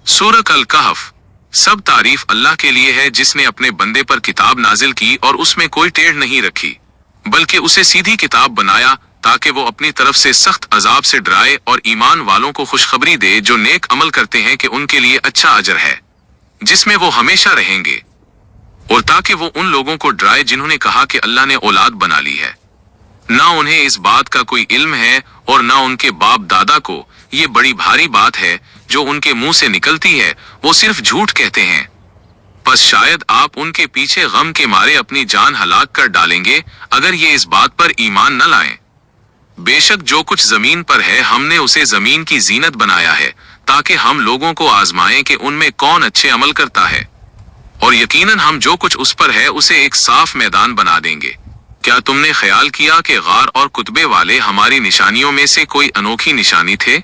सूरह अल कहफ। सब तारीफ अल्लाह के लिए है जिसने अपने बंदे पर किताब नाजिल की और उसमें कोई टेढ़ नहीं रखी, बल्कि उसे सीधी किताब बनाया ताकि वो अपनी तरफ से सख्त अजाब से डराए और ईमान वालों को खुशखबरी दे जो नेक अमल करते हैं कि उनके लिए अच्छा अजर है जिसमें वो हमेशा रहेंगे, और ताकि वो उन लोगों को डराए जिन्होंने कहा कि अल्लाह ने औलाद बना ली है। ना उन्हें इस बात का कोई इल्म है और ना उनके बाप दादा को। ये बड़ी भारी बात है जो उनके मुंह से निकलती है, वो सिर्फ झूठ कहते हैं। बस शायद आप उनके पीछे गम के मारे अपनी जान हलाक कर डालेंगे अगर ये इस बात पर ईमान न लाएं। बेशक जो कुछ जमीन पर है हमने उसे जमीन की जीनत बनाया है ताकि हम लोगों को आजमाएं कि उनमें कौन अच्छे अमल करता है, और यकीनन हम जो कुछ उस पर है उसे एक साफ मैदान बना देंगे। क्या तुमने ख्याल किया कि गार और कुतबे वाले हमारी निशानियों में से कोई अनोखी निशानी थे?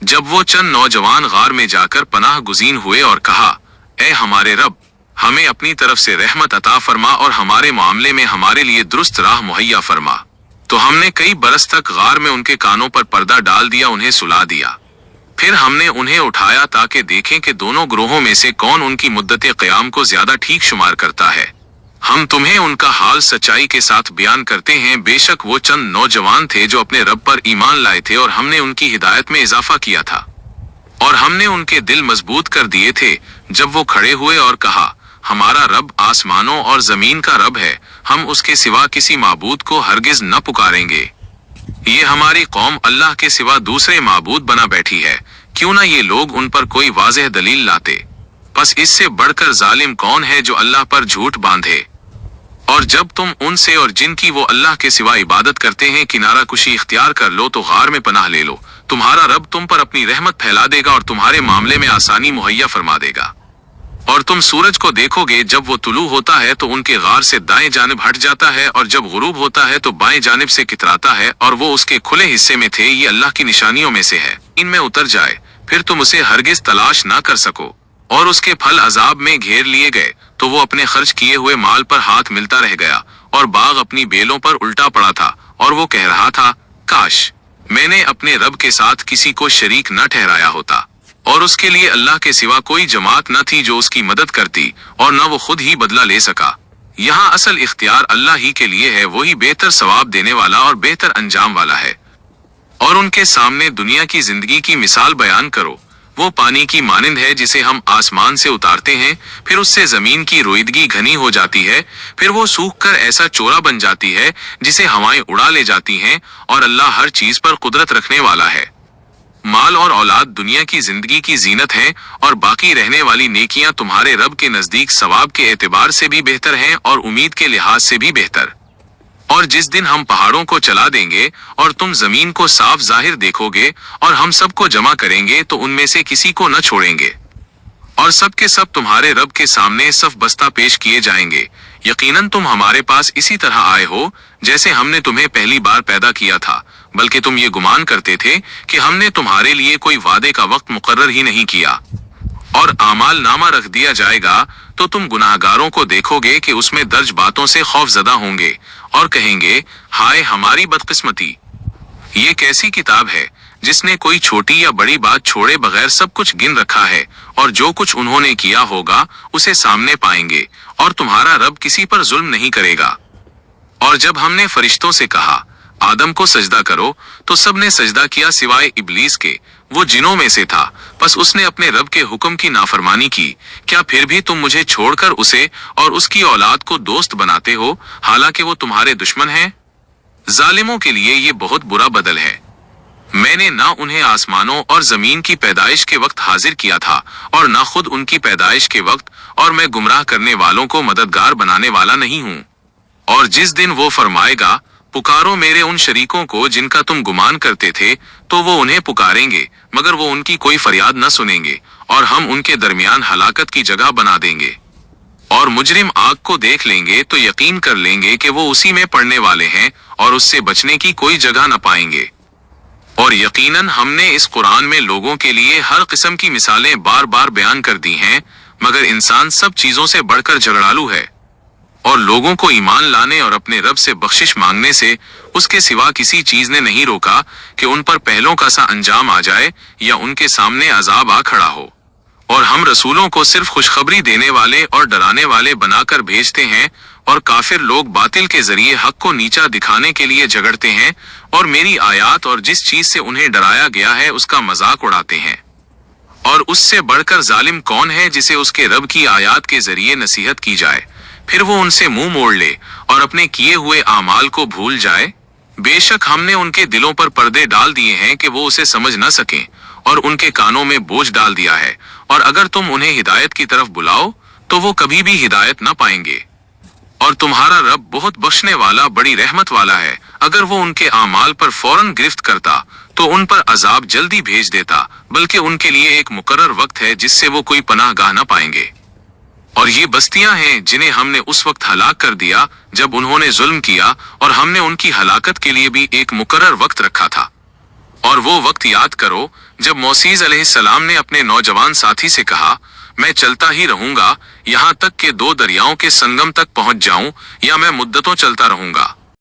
जब वो चंद नौजवान गार में जाकर पनाह गुज़ीन हुए और कहा, ऐ हमारे रब, हमें अपनी तरफ से रहमत अता फरमा और हमारे मामले में हमारे लिए दुरुस्त राह मुहैया फरमा, तो हमने कई बरस तक गार में उनके कानों पर पर्दा डाल दिया, उन्हें सुला दिया। फिर हमने उन्हें उठाया ताकि देखें कि दोनों ग्रोहों में से कौन उनकी मुद्दत क़याम को ज्यादा ठीक शुमार करता है। हम तुम्हें उनका हाल सच्चाई के साथ बयान करते हैं। बेशक वो चंद नौजवान थे जो अपने रब पर ईमान लाए थे और हमने उनकी हिदायत में इजाफा किया था, और हमने उनके दिल मजबूत कर दिए थे जब वो खड़े हुए और कहा, हमारा रब आसमानों और जमीन का रब है, हम उसके सिवा किसी माबूद को हरगिज न पुकारेंगे। ये हमारी कौम अल्लाह के सिवा दूसरे माबूद बना बैठी है, क्यों ना ये लोग उन पर कोई वाज़ेह दलील लाते। बस इससे बढ़कर जालिम कौन है जो अल्लाह पर झूठ बांधे। और जब तुम उनसे और जिनकी वो अल्लाह के सिवा इबादत करते हैं किनारा कुशी इख्तियार कर लो तो गार में पनाह ले लो, तुम्हारा रब तुम पर अपनी रहमत फैला देगा और तुम्हारे मामले में आसानी मुहैया फरमा देगा। और तुम सूरज को देखोगे जब वो तुलू होता है तो उनके गार से दाएं जानिब हट जाता है, और जब गुरूब होता है तो बाएं जानिब से कितराता है, और वो उसके खुले हिस्से में थे। ये अल्लाह की निशानियों में से है, इनमें उतर जाए फिर तुम उसे हरगिज तलाश ना कर सको। और उसके फल अजाब में घेर लिए गए तो वो अपने खर्च किए हुए माल पर हाथ मिलता रह गया, और बाग अपनी बेलों पर उल्टा पड़ा था, और वो कह रहा था, काश मैंने अपने रब के साथ किसी को शरीक न ठहराया होता। और उसके लिए अल्लाह के सिवा कोई जमात न थी जो उसकी मदद करती, और न वो खुद ही बदला ले सका। यहाँ असल इख्तियार अल्लाह ही के लिए है, वही बेहतर सवाब देने वाला और बेहतर अंजाम वाला है। और उनके सामने दुनिया की जिंदगी की मिसाल बयान करो, वो पानी की मानिंद है जिसे हम आसमान से उतारते हैं, फिर उससे जमीन की रोईदगी घनी हो जाती है, फिर वो सूख कर ऐसा चोरा बन जाती है जिसे हवाएं उड़ा ले जाती हैं, और अल्लाह हर चीज पर कुदरत रखने वाला है। माल और औलाद दुनिया की जिंदगी की जीनत है, और बाकी रहने वाली नेकियां तुम्हारे रब के नजदीक सवाब के एतबार से भी बेहतर हैं और उम्मीद के लिहाज से भी बेहतर। और जिस दिन हम पहाड़ों को चला देंगे और तुम जमीन को साफ जाहिर देखोगे और हम सबको जमा करेंगे तो उनमें से किसी को न छोड़ेंगे, और सब के सब तुम्हारे रब के सामने सफ बस्ता पेश किए जाएंगे। यकीनन तुम हमारे पास इसी तरह आए हो जैसे हमने तुम्हें पहली बार पैदा किया था, बल्कि तुम ये गुमान करते थे कि हमने तुम्हारे लिए कोई वादे का वक्त मुकर्रर ही नहीं किया। और आमाल नामा रख दिया जाएगा तो तुम गुनाहगारों को देखोगे कि उसमें दर्ज बातों से खौफजदा होंगे और कहेंगे, हाय हमारी बदकिस्मती। ये कैसी किताब है जिसने कोई छोटी या बड़ी बात छोड़े बगैर सब कुछ गिन रखा है, और जो कुछ उन्होंने किया होगा उसे सामने पाएंगे, और तुम्हारा रब किसी पर जुल्म नहीं करेगा। और जब हमने फरिश्तों से कहा आदम को सजदा करो तो सबने सजदा किया सिवाय इब्लीस के, वो जिनों में से था, बस उसने अपने रब के हुक्म की नाफरमानी की। क्या फिर भी तुम मुझे छोड़कर उसे और उसकी औलाद को दोस्त बनाते हो, हालांकि वो तुम्हारे दुश्मन हैं? जालिमों के लिए ये बहुत बुरा बदल है। मैंने ना उन्हें आसमानों और जमीन की पैदाइश के वक्त हाजिर किया था और ना खुद उनकी पैदाइश के वक्त, और मैं गुमराह करने वालों को मददगार बनाने वाला नहीं हूँ। और जिस दिन वो फरमाएगा, पुकारो मेरे उन शरीकों को जिनका तुम गुमान करते थे, तो वो उन्हें पुकारेंगे मगर वो उनकी कोई फरियाद न सुनेंगे, और हम उनके दरमियान हलाकत की जगह बना देंगे। और मुजरिम आग को देख लेंगे तो यकीन कर लेंगे कि वो उसी में पड़ने वाले हैं, और उससे बचने की कोई जगह न पाएंगे। और यकीनन हमने इस कुरान में लोगों के लिए हर किस्म की मिसालें बार बार बयान कर दी हैं, मगर इंसान सब चीजों से बढ़कर झगड़ालू है, और लोगों को ईमान लाने और अपने रब से बख्शिश मांगने से उसके सिवा किसी चीज ने नहीं रोका कि उन पर पहलों का सा अंजाम आ जाए या उनके सामने अजाब आ खड़ा हो। और हम रसूलों को सिर्फ खुशखबरी देने वाले और डराने वाले बनाकर भेजते हैं, और काफिर लोग बातिल के जरिए हक को नीचा दिखाने के लिए झगड़ते हैं और मेरी आयात और जिस चीज से उन्हें डराया गया है उसका मजाक उड़ाते हैं। और उससे बढ़कर जालिम कौन है जिसे उसके रब की आयात के जरिए नसीहत की जाए, फिर वो उनसे मुंह मोड़ ले और अपने किए हुए आमाल को भूल जाए। बेशक हमने उनके दिलों पर पर्दे डाल दिए हैं कि वो उसे समझ न सकें, और उनके कानों में बोझ डाल दिया है, और अगर तुम उन्हें हिदायत की तरफ बुलाओ तो वो कभी भी हिदायत न पाएंगे। और तुम्हारा रब बहुत बख्शने वाला बड़ी रहमत वाला है। अगर वो उनके आमाल पर फौरन गिरफ्त करता तो उन पर अजाब जल्दी भेज देता, बल्कि उनके लिए एक मुकर्रर वक्त है जिससे वो कोई पनाहगाह न पाएंगे। और ये बस्तियां हैं जिन्हें हमने उस वक्त हलाक कर दिया जब उन्होंने जुल्म किया, और हमने उनकी हलाकत के लिए भी एक मुकर्रर वक्त रखा था। और वो वक्त याद करो जब मौसीज अलैहिस्सलाम ने अपने नौजवान साथी से कहा, मैं चलता ही रहूंगा यहाँ तक कि 2 दरियाओं के संगम तक पहुंच जाऊं, या मैं मुद्दतों चलता रहूंगा।